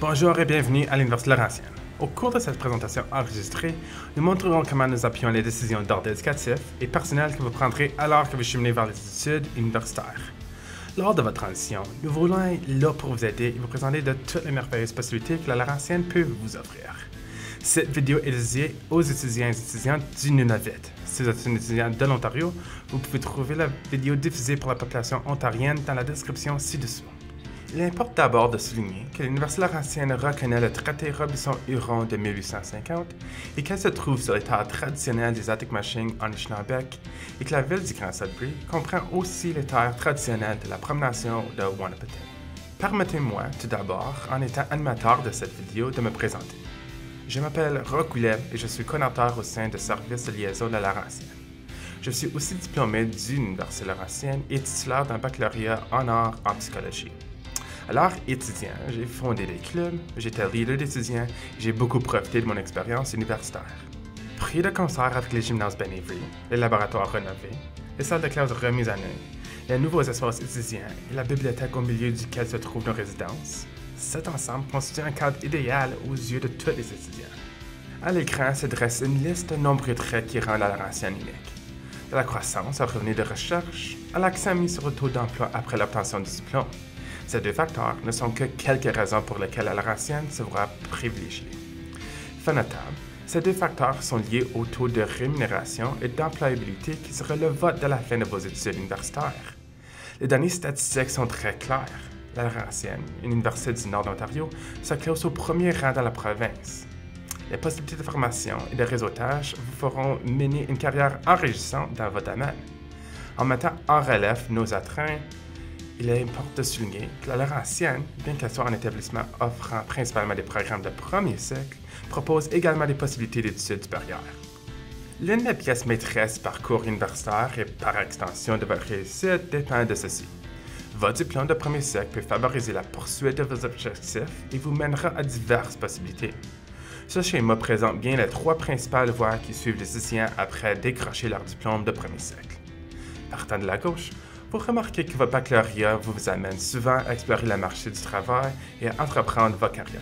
Bonjour et bienvenue à l'Université Laurentienne. Au cours de cette présentation enregistrée, nous montrerons comment nous appuyons les décisions d'ordre éducatif et personnel que vous prendrez alors que vous cheminez vers les études universitaires. Lors de votre transition, nous voulons être là pour vous aider et vous présenter de toutes les merveilleuses possibilités que la Laurentienne peut vous offrir. Cette vidéo est dédiée aux étudiants et étudiantes du Nunavut. Si vous êtes un étudiant de l'Ontario, vous pouvez trouver la vidéo diffusée pour la population ontarienne dans la description ci-dessous. Il importe d'abord de souligner que l'Université Laurentienne reconnaît le traité Robinson-Huron de 1850 et qu'elle se trouve sur les terres traditionnelles des Atikomachiks en Anishinaabe et que la ville du Grand Sudbury comprend aussi les terres traditionnelles de la Promenation de Wahnapitaine. Permettez-moi tout d'abord, en étant animateur de cette vidéo, de me présenter. Je m'appelle Roch Ouellet et je suis coordinateur au sein du service de liaison de la Laurentienne. Je suis aussi diplômé de l'Université Laurentienne et titulaire d'un baccalauréat en arts en psychologie. Alors, étudiant, j'ai fondé des clubs, j'étais leader d'étudiants et j'ai beaucoup profité de mon expérience universitaire. Prix de concert avec les gymnases Ben Avery, les laboratoires rénovés, les salles de classe remises à neuf, les nouveaux espaces étudiants et la bibliothèque au milieu duquel se trouvent nos résidences, cet ensemble constitue un cadre idéal aux yeux de tous les étudiants. À l'écran se dresse une liste de nombreux traits qui rendent la Laurentienne unique. De la croissance à revenus de recherche, à l'accent mis sur le taux d'emploi après l'obtention du diplôme. Ces deux facteurs ne sont que quelques raisons pour lesquelles la Laurentienne se verra privilégiée. Fait notable, ces deux facteurs sont liés au taux de rémunération et d'employabilité qui sera le vote de la fin de vos études universitaires. Les données statistiques sont très claires. La Laurentienne, une université du nord d'Ontario, se classe au premier rang dans la province. Les possibilités de formation et de réseautage vous feront mener une carrière enrichissante dans votre domaine. En mettant en relief nos attraits, il est important de souligner que la Laurentienne, bien qu'elle soit un établissement offrant principalement des programmes de premier cycle, propose également des possibilités d'études supérieures. L'une des pièces maîtresses du parcours universitaire et par extension de votre réussite dépend de ceci. Votre diplôme de premier cycle peut favoriser la poursuite de vos objectifs et vous mènera à diverses possibilités. Ce schéma présente bien les trois principales voies qui suivent les étudiants après décrocher leur diplôme de premier cycle. Partant de la gauche, vous remarquez que votre baccalauréat vous amène souvent à explorer le marché du travail et à entreprendre votre carrière.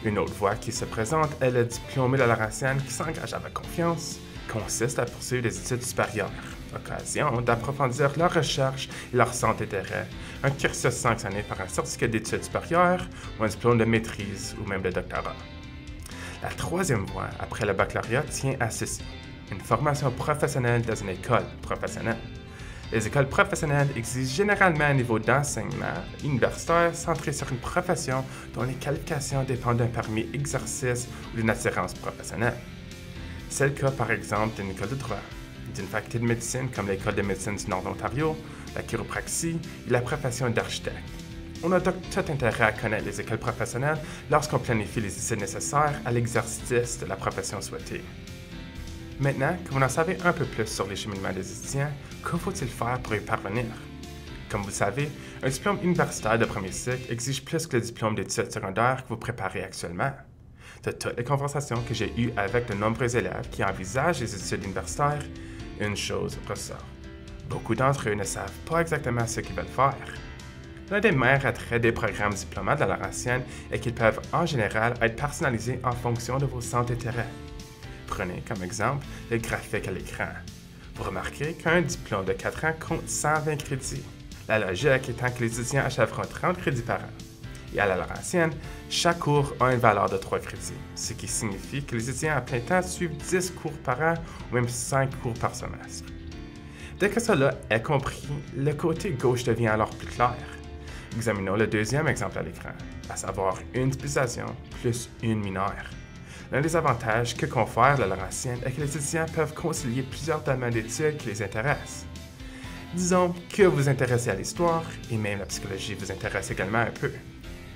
Une autre voie qui se présente est le diplômé de la Laurentienne qui s'engage avec confiance, consiste à poursuivre des études supérieures, occasion d'approfondir leur recherche et leur centre d'intérêt, un cursus sanctionné par un certificat d'études supérieures ou un diplôme de maîtrise ou même de doctorat. La troisième voie après le baccalauréat tient à ceci, une formation professionnelle dans une école professionnelle. Les écoles professionnelles exigent généralement un niveau d'enseignement universitaire centré sur une profession dont les qualifications dépendent d'un permis exercice ou d'une assurance professionnelle. C'est le cas par exemple d'une école de droit, d'une faculté de médecine comme l'École de médecine du Nord d'Ontario, la chiropraxie et la profession d'architecte. On a donc tout intérêt à connaître les écoles professionnelles lorsqu'on planifie les études nécessaires à l'exercice de la profession souhaitée. Maintenant que vous en savez un peu plus sur les cheminements des étudiants, que faut-il faire pour y parvenir? Comme vous le savez, un diplôme universitaire de premier cycle exige plus que le diplôme d'études secondaires que vous préparez actuellement. De toutes les conversations que j'ai eues avec de nombreux élèves qui envisagent les études universitaires, une chose ressort. Beaucoup d'entre eux ne savent pas exactement ce qu'ils veulent faire. L'un des meilleurs attraits des programmes diplômants de la Laurentienne est qu'ils peuvent en général être personnalisés en fonction de vos centres d'intérêt. Prenez comme exemple le graphique à l'écran. Vous remarquerez qu'un diplôme de 4 ans compte 120 crédits. La logique étant que les étudiants achèveront 30 crédits par an. Et à la Laurentienne, chaque cours a une valeur de 3 crédits, ce qui signifie que les étudiants à plein temps suivent 10 cours par an ou même 5 cours par semestre. Dès que cela est compris, le côté gauche devient alors plus clair. Examinons le deuxième exemple à l'écran, à savoir une spécialisation plus une mineure. L'un des avantages que confère la Laurentienne est que les étudiants peuvent concilier plusieurs domaines d'études qui les intéressent. Disons que vous vous intéressez à l'histoire, et même la psychologie vous intéresse également un peu.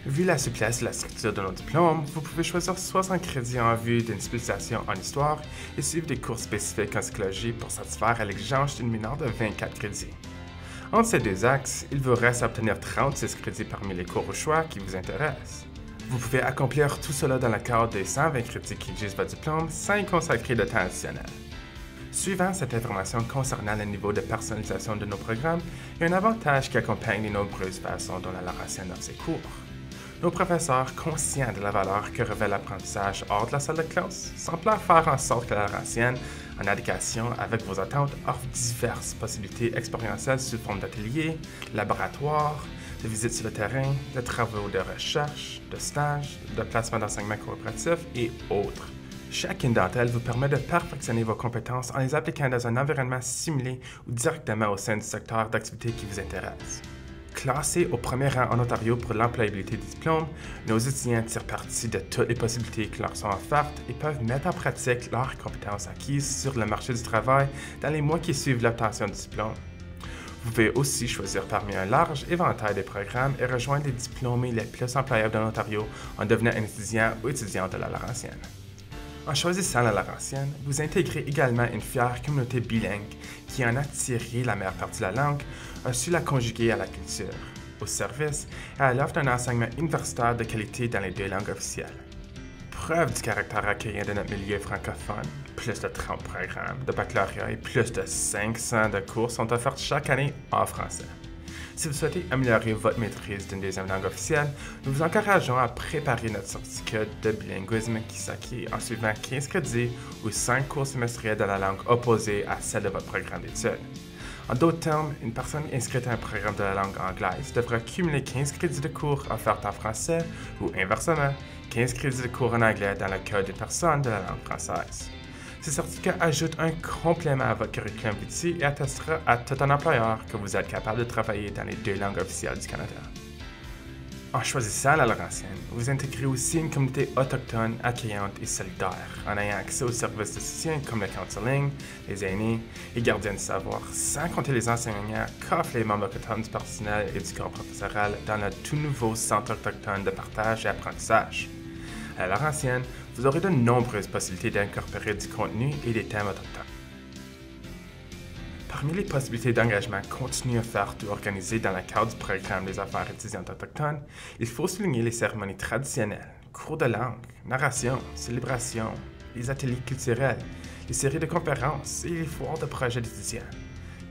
Vu la souplesse et la structure de nos diplômes, vous pouvez choisir 60 crédits en vue d'une spécialisation en histoire et suivre des cours spécifiques en psychologie pour satisfaire à l'exigence d'une mineure de 24 crédits. Entre ces deux axes, il vous reste à obtenir 36 crédits parmi les cours au choix qui vous intéressent. Vous pouvez accomplir tout cela dans le cadre des 120 crédits qui exigent votre diplôme sans y consacrer de temps additionnel. Suivant cette information concernant le niveau de personnalisation de nos programmes, il y a un avantage qui accompagne les nombreuses façons dont la Laurentienne offre ses cours. Nos professeurs, conscients de la valeur que revêt l'apprentissage hors de la salle de classe, semblent faire en sorte que la Laurentienne, en adéquation avec vos attentes, offre diverses possibilités expérientielles sous forme d'ateliers, laboratoires, de visites sur le terrain, de travaux de recherche, de stages, de placements d'enseignement coopératif et autres. Chacune d'entre elles vous permet de perfectionner vos compétences en les appliquant dans un environnement simulé ou directement au sein du secteur d'activité qui vous intéresse. Classés au premier rang en Ontario pour l'employabilité du diplôme, nos étudiants tirent parti de toutes les possibilités qui leur sont offertes et peuvent mettre en pratique leurs compétences acquises sur le marché du travail dans les mois qui suivent l'obtention du diplôme. Vous pouvez aussi choisir parmi un large éventail de programmes et rejoindre les diplômés les plus employables de l'Ontario en devenant un étudiant ou étudiante de la Laurentienne. En choisissant la Laurentienne, vous intégrez également une fière communauté bilingue qui en a tiré la meilleure partie de la langue, a su la conjuguer à la culture, au service et à l'offre d'un enseignement universitaire de qualité dans les 2 langues officielles. Preuve du caractère accueillant de notre milieu francophone, plus de 30 programmes de baccalauréat et plus de 500 de cours sont offerts chaque année en français. Si vous souhaitez améliorer votre maîtrise d'une 2e langue officielle, nous vous encourageons à préparer notre certificat de bilinguisme qui s'acquiert en suivant 15 crédits ou 5 cours semestriels de la langue opposée à celle de votre programme d'études. En d'autres termes, une personne inscrite à un programme de la langue anglaise devra cumuler 15 crédits de cours offerts en français ou inversement, 15 crédits de cours en anglais dans le cas d'une personne de la langue française. Ce certificat ajoute un complément à votre curriculum vitae et attestera à tout un employeur que vous êtes capable de travailler dans les 2 langues officielles du Canada. En choisissant la Laurentienne, vous intégrez aussi une communauté autochtone, accueillante et solidaire, en ayant accès aux services de soutien comme le counseling, les aînés et gardiens de savoir, sans compter les enseignants qu'offrent les membres autochtones du personnel et du corps professoral dans le tout nouveau Centre autochtone de partage et apprentissage. À la Laurentienne, vous aurez de nombreuses possibilités d'incorporer du contenu et des thèmes autochtones. Parmi les possibilités d'engagement continu offertes ou organisées dans le cadre du programme des affaires étudiantes autochtones, il faut souligner les cérémonies traditionnelles, cours de langue, narration, célébrations, les ateliers culturels, les séries de conférences et les foires de projets d'étudiants.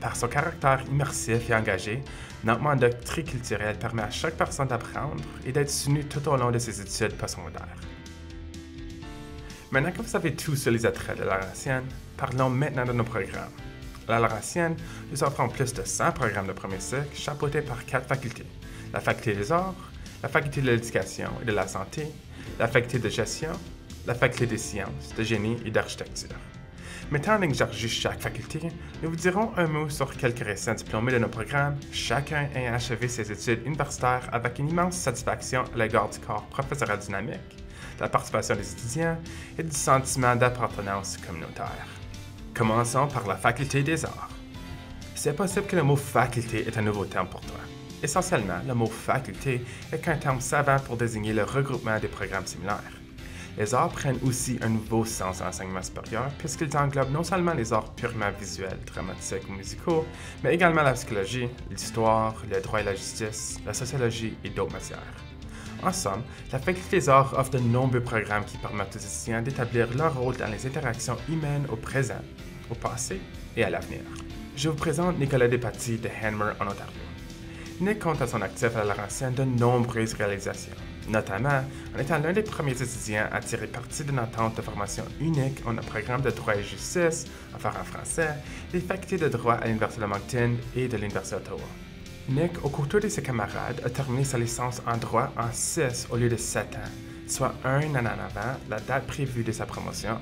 Par son caractère immersif et engagé, notre mandat triculturel permet à chaque personne d'apprendre et d'être soutenu tout au long de ses études postsecondaires. Maintenant que vous savez tout sur les attraits de la Laurentienne, parlons maintenant de nos programmes. À la Laurentienne, nous offrons plus de 100 programmes de premier cycle chapeautés par 4 facultés. La faculté des arts, la faculté de l'éducation et de la santé, la faculté de gestion, la faculté des sciences, de génie et d'architecture. Mettant en exergue chaque faculté, nous vous dirons un mot sur quelques récents diplômés de nos programmes, chacun ayant achevé ses études universitaires avec une immense satisfaction à l'égard du corps professoral dynamique, de la participation des étudiants et du sentiment d'appartenance communautaire. Commençons par la faculté des arts. C'est possible que le mot faculté est un nouveau terme pour toi. Essentiellement, le mot faculté est qu'un terme savant pour désigner le regroupement des programmes similaires. Les arts prennent aussi un nouveau sens à l'enseignement supérieur puisqu'ils englobent non seulement les arts purement visuels, dramatiques ou musicaux, mais également la psychologie, l'histoire, le droit et la justice, la sociologie et d'autres matières. En somme, la Faculté des arts offre de nombreux programmes qui permettent aux étudiants d'établir leur rôle dans les interactions humaines au présent, au passé et à l'avenir. Je vous présente Nicolas Despatie de Hanmer en Ontario. Nick compte à son actif à la Laurentienne de nombreuses réalisations, notamment en étant l'un des premiers étudiants à tirer parti d'une entente de formation unique en un programme de droit et justice, affaires en français, des facultés de droit à l'Université de Moncton et de l'Université d'Ottawa. Nick, aux côtés de ses camarades, a terminé sa licence en droit en 6 au lieu de 7 ans, soit un an en avant la date prévue de sa promotion.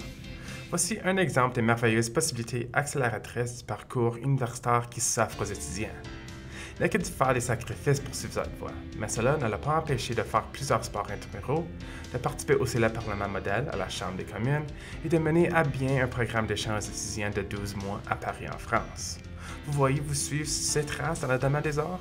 Voici un exemple des merveilleuses possibilités accélératrices du parcours universitaire qui s'offre aux étudiants. Nick a dû faire des sacrifices pour suivre cette voie, mais cela ne l'a pas empêché de faire plusieurs sports intramuraux, de participer au célèbre Parlement modèle à la Chambre des communes et de mener à bien un programme d'échange étudiant de 12 mois à Paris en France. Vous voyez vous suivre ces traces dans le domaine des arts?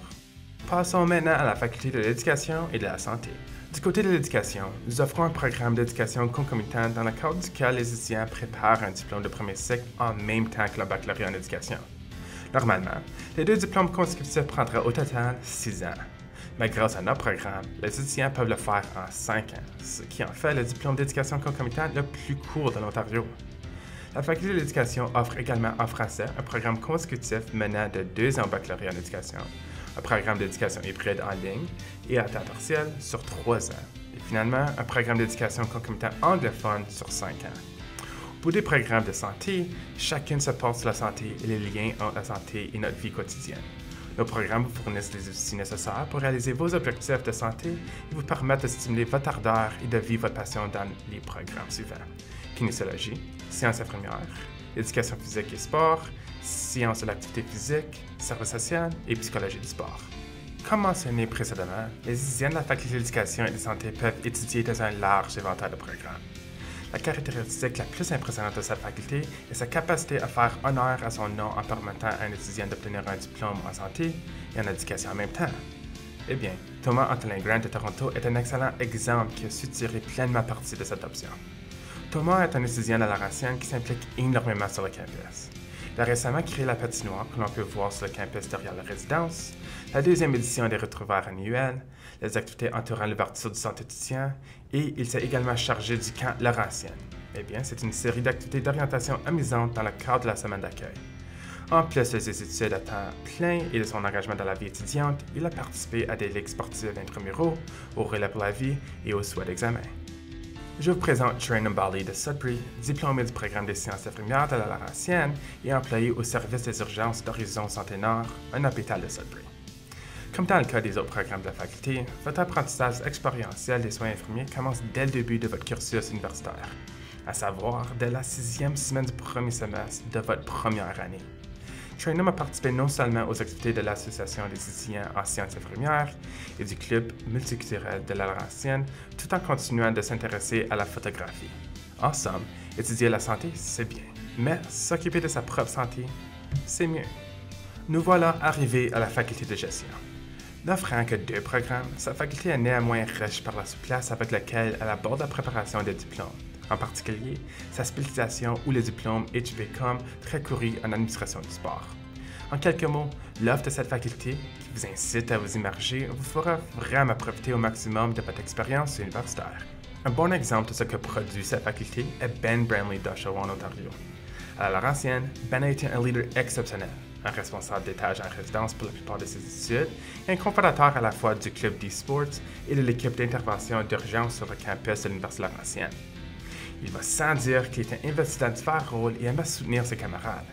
Passons maintenant à la Faculté de l'éducation et de la santé. Du côté de l'éducation, nous offrons un programme d'éducation concomitant dans le cadre duquel les étudiants préparent un diplôme de premier cycle en même temps que le baccalauréat en éducation. Normalement, les 2 diplômes consécutifs prendraient au total 6 ans. Mais grâce à notre programme, les étudiants peuvent le faire en 5 ans, ce qui en fait le diplôme d'éducation concomitant le plus court de l'Ontario. La Faculté de l'éducation offre également en français un programme consécutif menant de 2 ans au baccalauréat en éducation, un programme d'éducation hybride en ligne et à temps partiel sur 3 ans, et finalement un programme d'éducation concomitant anglophone sur 5 ans. Pour des programmes de santé, chacun se porte sur la santé et les liens entre la santé et notre vie quotidienne. Nos programmes vous fournissent les outils nécessaires pour réaliser vos objectifs de santé et vous permettent de stimuler votre ardeur et de vivre votre passion dans les programmes suivants: kinésiologie, sciences infirmières, éducation physique et sport, sciences de l'activité physique, service social et psychologie du sport. Comme mentionné précédemment, les étudiants de la faculté d'éducation et de santé peuvent étudier dans un large éventail de programmes. La caractéristique la plus impressionnante de cette faculté est sa capacité à faire honneur à son nom en permettant à un étudiant d'obtenir un diplôme en santé et en éducation en même temps. Eh bien, Thomas Antolin Grant de Toronto est un excellent exemple qui a su tirer pleinement parti de cette option. Thomas est un étudiant de la Laurentienne qui s'implique énormément sur le campus. Il a récemment créé la patinoire que l'on peut voir sur le campus derrière la résidence, la 2e édition des retrouvailles annuelles, les activités entourant l'ouverture du centre étudiant, et il s'est également chargé du camp Laurentienne. Eh bien, c'est une série d'activités d'orientation amusantes dans le cadre de la semaine d'accueil. En plus de ses études à temps plein et de son engagement dans la vie étudiante, il a participé à des ligues sportives intramuraux, au relais pour la vie et au souhait d'examen. Je vous présente Trey Nambali de Sudbury, diplômé du programme des sciences infirmières de la Laurentienne et employé au service des urgences d'Horizon Santé Nord, un hôpital de Sudbury. Comme dans le cas des autres programmes de la faculté, votre apprentissage expérientiel des soins infirmiers commence dès le début de votre cursus universitaire, à savoir dès la 6e semaine du premier semestre de votre première année. Trainum a participé non seulement aux activités de l'Association des étudiants en sciences infirmières et du Club multiculturel de la Laurentienne, tout en continuant de s'intéresser à la photographie. En somme, étudier la santé, c'est bien, mais s'occuper de sa propre santé, c'est mieux. Nous voilà arrivés à la faculté de gestion. N'offrant que 2 programmes, sa faculté est néanmoins riche par la souplesse avec laquelle elle aborde la préparation des diplômes, en particulier sa spécialisation ou le diplôme HVCOM très couru en administration du sport. En quelques mots, l'offre de cette faculté, qui vous incite à vous immerger, vous fera vraiment profiter au maximum de votre expérience universitaire. Un bon exemple de ce que produit cette faculté est Ben Bramley d'Oshawa en Ontario. À la Laurentienne, Ben a été un leader exceptionnel, un responsable d'étage en résidence pour la plupart de ses études et un cofondateur à la fois du club d'e-sports et de l'équipe d'intervention d'urgence sur le campus de l'Université Laurentienne. Il va sans dire qu'il était investi dans divers rôles et aimait soutenir ses camarades.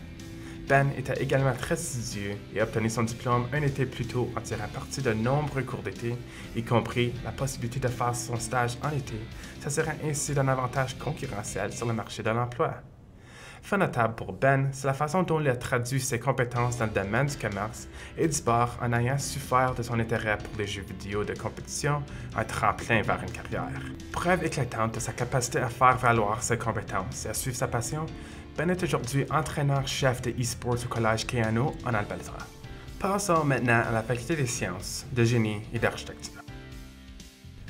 Ben était également très assidu et a obtenu son diplôme un été plus tôt en tirant parti de nombreux cours d'été, y compris la possibilité de faire son stage en été, s'assurant ainsi d'un avantage concurrentiel sur le marché de l'emploi. Fait notable pour Ben, c'est la façon dont il a traduit ses compétences dans le domaine du commerce et du sport en ayant su faire de son intérêt pour les jeux vidéo de compétition un tremplin vers une carrière. Preuve éclatante de sa capacité à faire valoir ses compétences et à suivre sa passion, Ben est aujourd'hui entraîneur-chef de e-sports au collège Keano en Alberta. Passons maintenant à la faculté des sciences, de génie et d'architecture.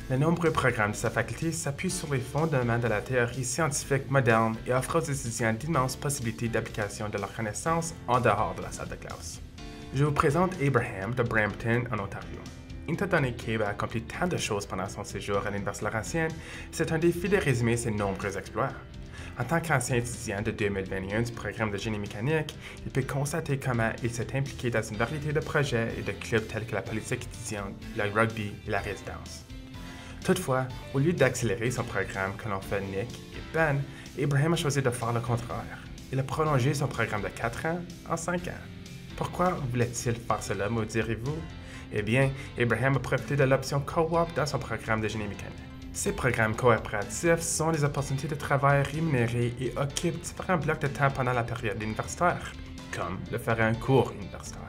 Les nombreux programmes de sa faculté s'appuient sur les fondements de la théorie scientifique moderne et offrent aux étudiants d'immenses possibilités d'application de leurs connaissances en dehors de la salle de classe. Je vous présente Abraham de Brampton, en Ontario. Étant donné qu'Abe a accompli tant de choses pendant son séjour à l'Université Laurentienne, c'est un défi de résumer ses nombreux exploits. En tant qu'ancien étudiant de 2021 du programme de génie mécanique, il peut constater comment il s'est impliqué dans une variété de projets et de clubs tels que la politique étudiante, le rugby et la résidence. Toutefois, au lieu d'accélérer son programme que l'on fait Nick et Ben, Abraham a choisi de faire le contraire. Il a prolongé son programme de 4 ans en 5 ans. Pourquoi voulait-il faire cela, me direz-vous? Eh bien, Abraham a profité de l'option co-op dans son programme de génie mécanique. Ces programmes coopératifs sont des opportunités de travail rémunérées et occupent différents blocs de temps pendant la période universitaire, comme le ferait un cours universitaire.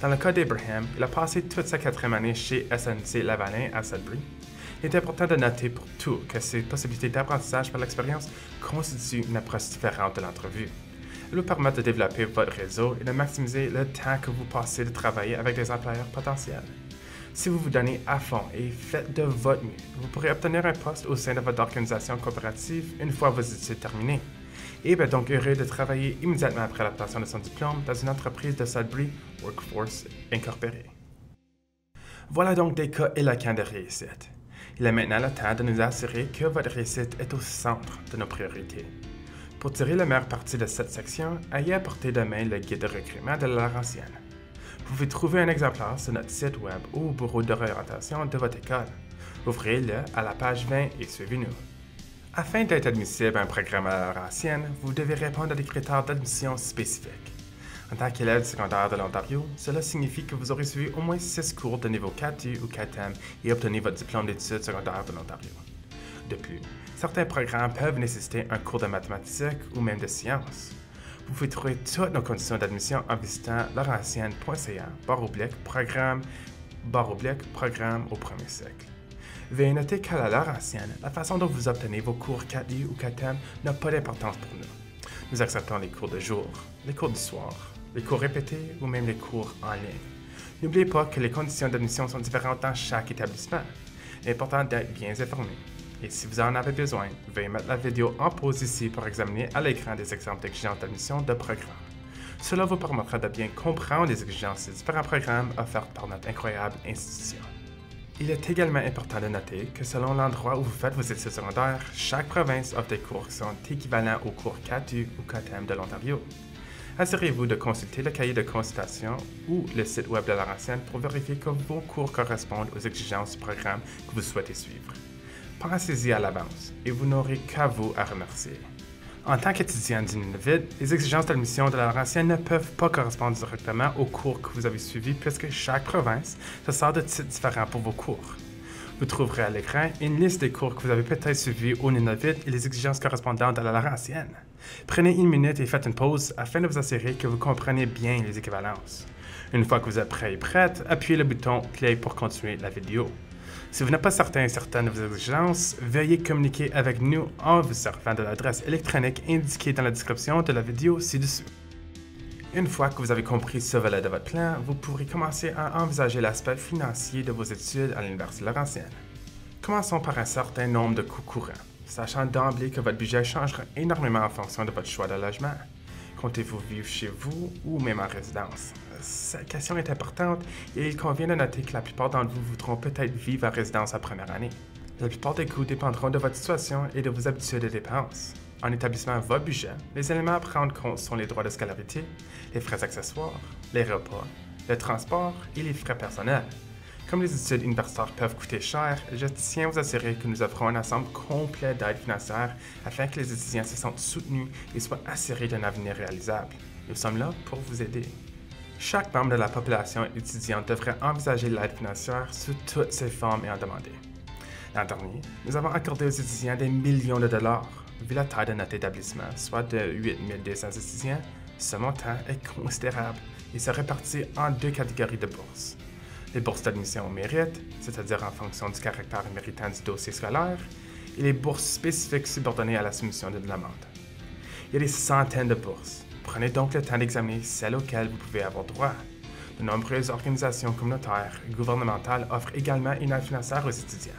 Dans le cas d'Abraham, il a passé toute sa 4e année chez SNC Lavalin à Sudbury. Il est important de noter pour tout que ces possibilités d'apprentissage par l'expérience constituent une approche différente de l'entrevue. Elles vous permettent de développer votre réseau et de maximiser le temps que vous passez de travailler avec des employeurs potentiels. Si vous vous donnez à fond et faites de votre mieux, vous pourrez obtenir un poste au sein de votre organisation coopérative une fois vos études terminées. Et est donc heureux de travailler immédiatement après l'obtention de son diplôme dans une entreprise de Sudbury Workforce Incorporée. Voilà donc des cas éloquents de réussite. Il est maintenant le temps de nous assurer que votre réussite est au centre de nos priorités. Pour tirer le meilleur parti de cette section, ayez à portée de main le guide de recrutement de la Laurentienne. Vous pouvez trouver un exemplaire sur notre site web ou au bureau d'orientation de votre école. Ouvrez-le à la page 20 et suivez-nous. Afin d'être admissible à un programme à Laurentienne, vous devez répondre à des critères d'admission spécifiques. En tant qu'élève du secondaire de l'Ontario, cela signifie que vous aurez suivi au moins 6 cours de niveau 4U ou 4M et obtenu votre diplôme d'études secondaires de l'Ontario. De plus, certains programmes peuvent nécessiter un cours de mathématiques ou même de sciences. Vous pouvez trouver toutes nos conditions d'admission en visitant laurentienne.ca/programme au premier cycle. Veuillez noter qu'à la Laurentienne, la façon dont vous obtenez vos cours 4U ou 4M n'a pas d'importance pour nous. Nous acceptons les cours de jour, les cours du soir, les cours répétés ou même les cours en ligne. N'oubliez pas que les conditions d'admission sont différentes dans chaque établissement. Il est important d'être bien informé. Et si vous en avez besoin, veuillez mettre la vidéo en pause ici pour examiner à l'écran des exemples d'exigences d'admission de programmes. Cela vous permettra de bien comprendre les exigences des différents programmes offerts par notre incroyable institution. Il est également important de noter que selon l'endroit où vous faites vos études secondaires, chaque province offre des cours qui sont équivalents aux cours 4U ou 4M de l'Ontario. Assurez-vous de consulter le cahier de consultation ou le site web de Laurentienne pour vérifier que vos cours correspondent aux exigences du programme que vous souhaitez suivre. Pensez-y à l'avance et vous n'aurez qu'à vous à remercier. En tant qu'étudiant du Nunavut, les exigences d'admission de la Laurentienne ne peuvent pas correspondre directement aux cours que vous avez suivis puisque chaque province se sert de titres différents pour vos cours. Vous trouverez à l'écran une liste des cours que vous avez peut-être suivis au Nunavut et les exigences correspondantes à la Laurentienne. Prenez une minute et faites une pause afin de vous assurer que vous comprenez bien les équivalences. Une fois que vous êtes prêt et prête, appuyez le bouton « Play » pour continuer la vidéo. Si vous n'êtes pas certain et certaine de vos exigences, veuillez communiquer avec nous en vous servant de l'adresse électronique indiquée dans la description de la vidéo ci-dessous. Une fois que vous avez compris ce volet de votre plan, vous pourrez commencer à envisager l'aspect financier de vos études à l'Université Laurentienne. Commençons par un certain nombre de coûts courants, sachant d'emblée que votre budget changera énormément en fonction de votre choix de logement. Comptez-vous vivre chez vous ou même en résidence? Cette question est importante et il convient de noter que la plupart d'entre vous voudront peut-être vivre en résidence la première année. La plupart des coûts dépendront de votre situation et de vos habitudes de dépenses. En établissant votre budget, les éléments à prendre en compte sont les droits de scolarité, les frais accessoires, les repas, le transport et les frais personnels. Comme les études universitaires peuvent coûter cher, je tiens à vous assurer que nous offrons un ensemble complet d'aides financières afin que les étudiants se sentent soutenus et soient assurés d'un avenir réalisable. Nous sommes là pour vous aider. Chaque membre de la population étudiante devrait envisager l'aide financière sous toutes ses formes et en demander. L'an dernier, nous avons accordé aux étudiants des millions de dollars. Vu la taille de notre établissement, soit de 8 200 étudiants, ce montant est considérable et se répartit en 2 catégories de bourses. Les bourses d'admission au mérite, c'est-à-dire en fonction du caractère méritant du dossier scolaire, et les bourses spécifiques subordonnées à la soumission d'une demande. Il y a des centaines de bourses. Prenez donc le temps d'examiner celles auxquelles vous pouvez avoir droit. De nombreuses organisations communautaires et gouvernementales offrent également une aide financière aux étudiants.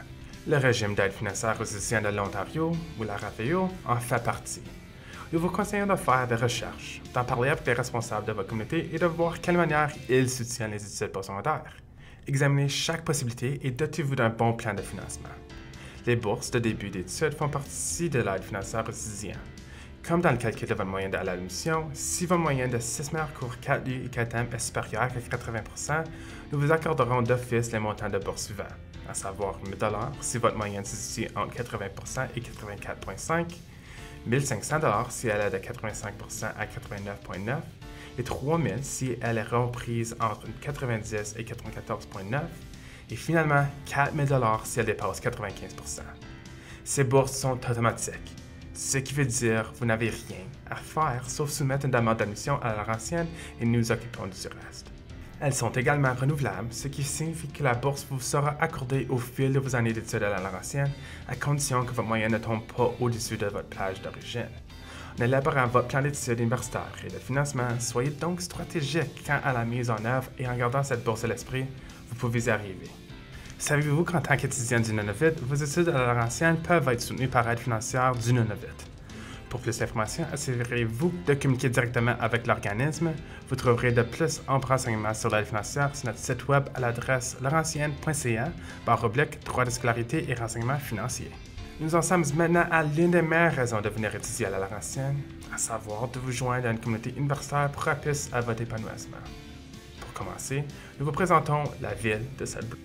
Le régime d'aide financière aux étudiants de l'Ontario, ou la RAFEO, en fait partie. Nous vous conseillons de faire des recherches, d'en parler avec les responsables de votre communauté et de voir quelle manière ils soutiennent les études postsecondaires. Examinez chaque possibilité et dotez-vous d'un bon plan de financement. Les bourses de début d'études font partie de l'aide financière aux étudiants. Comme dans le calcul de votre moyenne à l'admission, si votre moyenne de 6 meilleurs cours 4U et 4M est supérieure à 80%, nous vous accorderons d'office les montants de bourse suivants, à savoir 1 000 $ si votre moyenne se situe entre 80% et 84,5 $, 1 500 $ si elle est de 85% à 89,9 $ et 3 000 $ si elle est reprise entre 90 et 94,9 % et finalement 4 000 $ si elle dépasse 95%. Ces bourses sont automatiques. Ce qui veut dire vous n'avez rien à faire sauf soumettre une demande d'admission à la Laurentienne et nous nous occupons du reste. Elles sont également renouvelables, ce qui signifie que la bourse vous sera accordée au fil de vos années d'études à la Laurentienne, à condition que votre moyenne ne tombe pas au-dessus de votre plage d'origine. En élaborant votre plan d'études universitaire et de financement, soyez donc stratégique quant à la mise en œuvre et en gardant cette bourse à l'esprit, vous pouvez y arriver. Savez-vous qu'en tant qu'étudiant du Nunavut, vos études à la Laurentienne peuvent être soutenues par aide financière du Nunavut? Pour plus d'informations, assurez-vous de communiquer directement avec l'organisme. Vous trouverez de plus amples renseignements sur l'aide financière sur notre site web à l'adresse laurentienne.ca/droits de scolarité et renseignements financiers. Nous en sommes maintenant à l'une des meilleures raisons de venir étudier à la Laurentienne, à savoir de vous joindre à une communauté universitaire propice à votre épanouissement. Pour commencer, nous vous présentons la ville de Sudbury.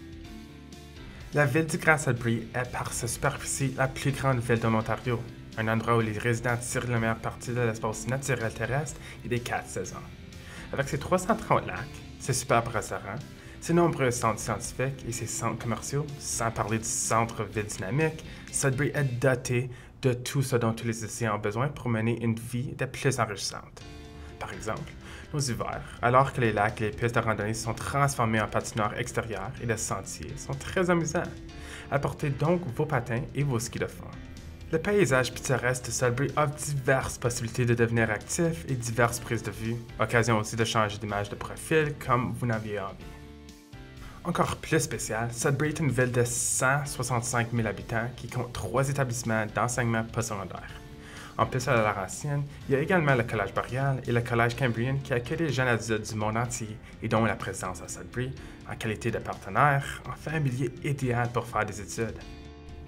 La ville du Grand Sudbury est par sa superficie la plus grande ville de l'Ontario, un endroit où les résidents tirent la meilleure partie de l'espace naturel terrestre et des 4 saisons. Avec ses 330 lacs, ses superbes restaurants, ses nombreux centres scientifiques et ses centres commerciaux, sans parler du centre-ville dynamique, Sudbury est doté de tout ce dont tous les Étudiants ont besoin pour mener une vie de plus enrichissante. Par exemple, nos hivers, alors que les lacs et les pistes de randonnée sont transformés en patinoires extérieures et de sentiers, sont très amusants. Apportez donc vos patins et vos skis de fond. Le paysage pittoresque de Sudbury offre diverses possibilités de devenir actif et diverses prises de vue, occasion aussi de changer d'image de profil comme vous n'aviez envie. Encore plus spécial, Sudbury est une ville de 165 000 habitants qui compte 3 établissements d'enseignement postsecondaire. En plus de la Laurentienne, il y a également le Collège Boréal et le Collège Cambrien qui accueillent les jeunes adultes du monde entier et dont la présence à Sudbury, en qualité de partenaire, en fait un milieu idéal pour faire des études.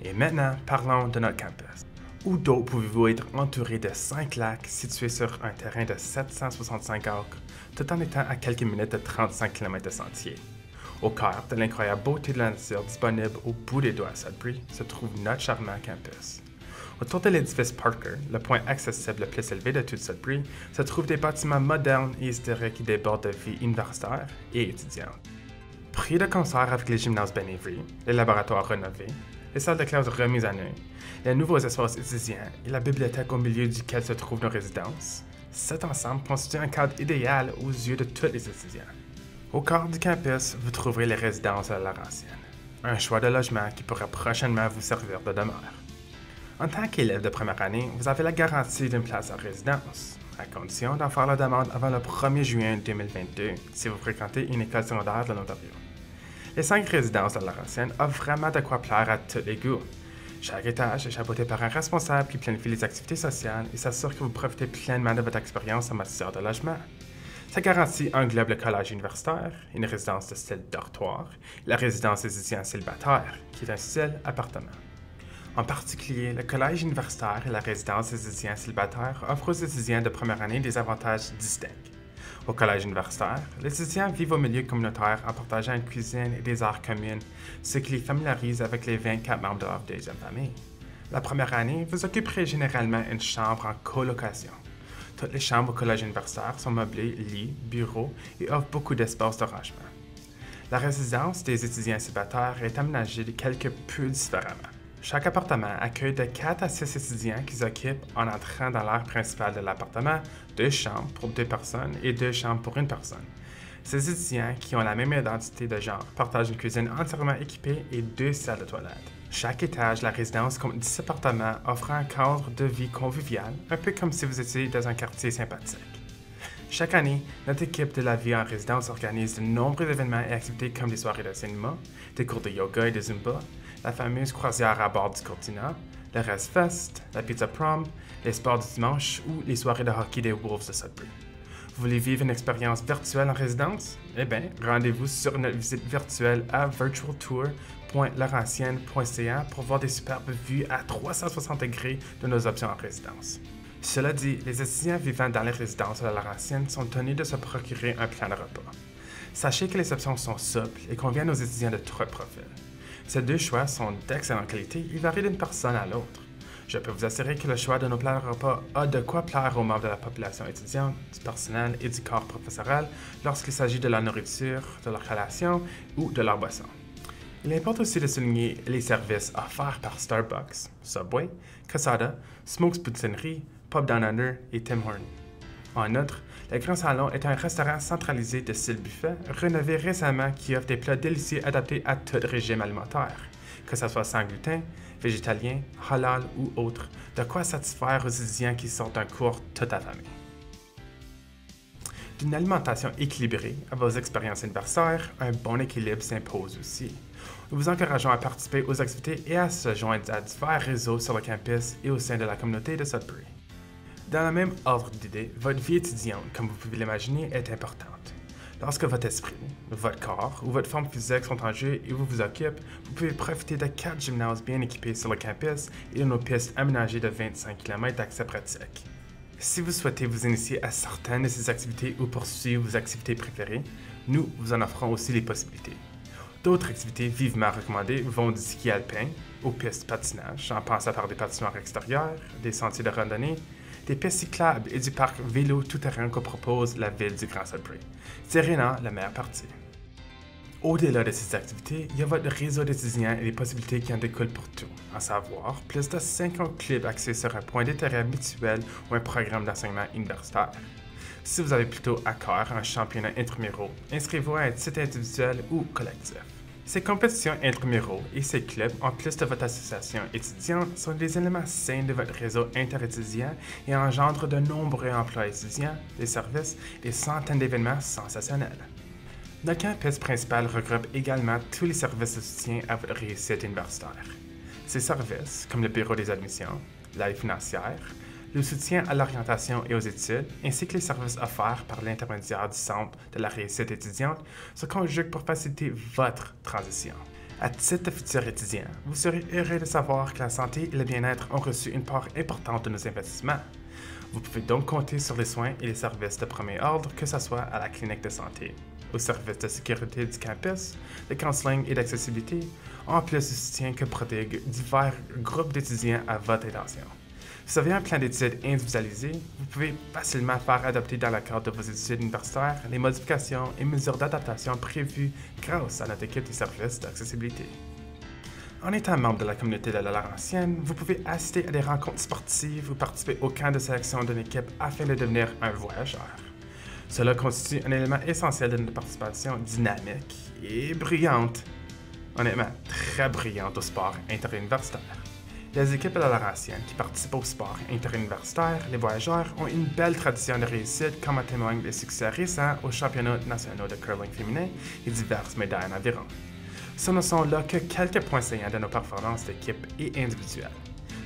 Et maintenant, parlons de notre campus. Où d'autre pouvez-vous être entouré de 5 lacs situés sur un terrain de 765 acres, tout en étant à quelques minutes de 35 km de sentier? Au cœur de l'incroyable beauté de la nature disponible au bout des doigts à Sudbury se trouve notre charmant campus. Autour de l'édifice Parker, le point accessible le plus élevé de toute Sudbury, se trouvent des bâtiments modernes et historiques qui débordent de vie universitaire et étudiante. Prix de concert avec les gymnases Ben Avery, les laboratoires rénovés, les salles de classe remises à neuf, les nouveaux espaces étudiants et la bibliothèque au milieu duquel se trouvent nos résidences, cet ensemble constitue un cadre idéal aux yeux de tous les étudiants. Au cœur du campus, vous trouverez les résidences de la Laurentienne, un choix de logement qui pourra prochainement vous servir de demeure. En tant qu'élève de première année, vous avez la garantie d'une place en résidence, à condition d'en faire la demande avant le 1er juin 2022 si vous fréquentez une école secondaire de l'Ontario. Les 5 résidences de la Laurentienne offrent vraiment de quoi plaire à tous les goûts. Chaque étage est chapeauté par un responsable qui planifie les activités sociales et s'assure que vous profitez pleinement de votre expérience en matière de logement. Cette garantie englobe le collège universitaire, une résidence de style dortoir, et la résidence des étudiants célibataires, qui est un style appartement. En particulier, le collège universitaire et la résidence des étudiants célibataires offrent aux étudiants de première année des avantages distincts. Au collège universitaire, les étudiants vivent au milieu communautaire en partageant une cuisine et des heures communes, ce qui les familiarise avec les 24 membres de leur deuxième famille. La première année, vous occuperez généralement une chambre en colocation. Toutes les chambres au collège universitaire sont meublées, lits, bureaux et offrent beaucoup d'espace de rangement. La résidence des étudiants célibataires est aménagée quelque peu différemment. Chaque appartement accueille de 4 à 6 étudiants qui occupent, en entrant dans l'aire principale de l'appartement, 2 chambres pour 2 personnes et 2 chambres pour 1 personne. Ces étudiants, qui ont la même identité de genre, partagent une cuisine entièrement équipée et 2 salles de toilette. Chaque étage de la résidence compte 10 appartements offrant un cadre de vie convivial, un peu comme si vous étiez dans un quartier sympathique. Chaque année, notre équipe de la vie en résidence organise de nombreux événements et activités comme des soirées de cinéma, des cours de yoga et de zumba, la fameuse croisière à bord du Cortina, le Rest Fest, la Pizza Prom, les sports du dimanche ou les soirées de hockey des Wolves de Sudbury. Vous voulez vivre une expérience virtuelle en résidence? Eh bien, rendez-vous sur notre visite virtuelle à virtualtour.laurentienne.ca pour voir des superbes vues à 360 degrés de nos options en résidence. Cela dit, les étudiants vivant dans les résidences de la Laurentienne sont tenus de se procurer un plan de repas. Sachez que les options sont souples et conviennent aux étudiants de tous profils. Ces 2 choix sont d'excellente qualité et varient d'une personne à l'autre. Je peux vous assurer que le choix de nos plans de repas a de quoi plaire aux membres de la population étudiante, du personnel et du corps professoral lorsqu'il s'agit de la nourriture, de leur collation ou de leur boisson. Il importe aussi de souligner les services offerts par Starbucks, Subway, Casada, Smokes Poutinerie, Pub Down Under et Tim Hortons. En outre, le Grand Salon est un restaurant centralisé de style buffet, rénové récemment qui offre des plats délicieux adaptés à tout régime alimentaire, que ce soit sans gluten, végétalien, halal ou autre, de quoi satisfaire aux étudiants qui sortent d'un cours toute affamés. D'une alimentation équilibrée à vos expériences anniversaires, un bon équilibre s'impose aussi. Nous vous encourageons à participer aux activités et à se joindre à divers réseaux sur le campus et au sein de la communauté de Sudbury. Dans le même ordre d'idées, votre vie étudiante, comme vous pouvez l'imaginer, est importante. Lorsque votre esprit, votre corps ou votre forme physique sont en jeu et vous occupez, vous pouvez profiter de 4 gymnases bien équipés sur le campus et de nos pistes aménagées de 25 km d'accès pratique. Si vous souhaitez vous initier à certaines de ces activités ou poursuivre vos activités préférées, nous vous en offrons aussi les possibilités. D'autres activités vivement recommandées vont du ski alpin aux pistes de patinage, en passant par des patinoires extérieures, des sentiers de randonnée, des pistes cyclables et du parc vélo tout-terrain que propose la ville du Grand Sudbury. C'est réellement la meilleure partie. Au-delà de ces activités, il y a votre réseau d'étudiants et les possibilités qui en découlent pour tout, à savoir plus de 50 clubs axés sur un point d'intérêt mutuel ou un programme d'enseignement universitaire. Si vous avez plutôt à cœur un championnat intramuraux, inscrivez-vous à un titre individuel ou collectif. Ces compétitions intramuraux et ces clubs, en plus de votre association étudiante, sont des éléments sains de votre réseau interétudiant et engendrent de nombreux emplois étudiants, des services et des centaines d'événements sensationnels. Notre campus principal regroupe également tous les services de soutien à votre réussite universitaire. Ces services, comme le bureau des admissions, l'aide financière, le soutien à l'orientation et aux études, ainsi que les services offerts par l'intermédiaire du Centre de la réussite étudiante, se conjuguent pour faciliter votre transition. À titre de futur étudiant, vous serez heureux de savoir que la santé et le bien-être ont reçu une part importante de nos investissements. Vous pouvez donc compter sur les soins et les services de premier ordre, que ce soit à la clinique de santé, au service de sécurité du campus, de counseling et d'accessibilité, en plus du soutien que prodiguent divers groupes d'étudiants à votre intention. Si vous avez un plan d'études individualisé, vous pouvez facilement faire adopter dans le cadre de vos études universitaires les modifications et mesures d'adaptation prévues grâce à notre équipe de services d'accessibilité. En étant membre de la communauté de la Laurentienne, vous pouvez assister à des rencontres sportives ou participer au camp de sélection d'une équipe afin de devenir un voyageur. Cela constitue un élément essentiel de notre participation dynamique et brillante. Honnêtement, très brillante au sport interuniversitaire. Les équipes de la Laurentienne qui participent au sport interuniversitaire, les voyageurs, ont une belle tradition de réussite comme en témoignent les succès récents aux championnats nationaux de curling féminin et diverses médailles en aviron. Ce ne sont là que quelques points saillants de nos performances d'équipe et individuelles.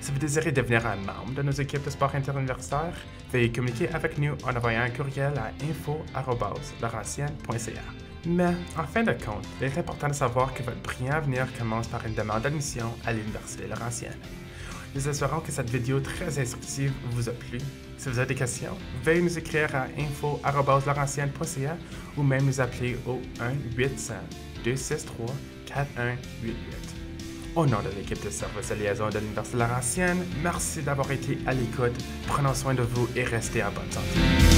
Si vous désirez devenir un membre de nos équipes de sport interuniversitaire, veuillez communiquer avec nous en envoyant un courriel à info@laurentienne.ca. Mais, en fin de compte, il est important de savoir que votre brillant avenir commence par une demande d'admission à l'Université Laurentienne. Nous espérons que cette vidéo très instructive vous a plu. Si vous avez des questions, veuillez nous écrire à info@laurentienne.ca ou même nous appeler au 1-800-263-4188. Au nom de l'équipe de service de liaison de l'Université Laurentienne, merci d'avoir été à l'écoute. Prenons soin de vous et restez en bonne santé.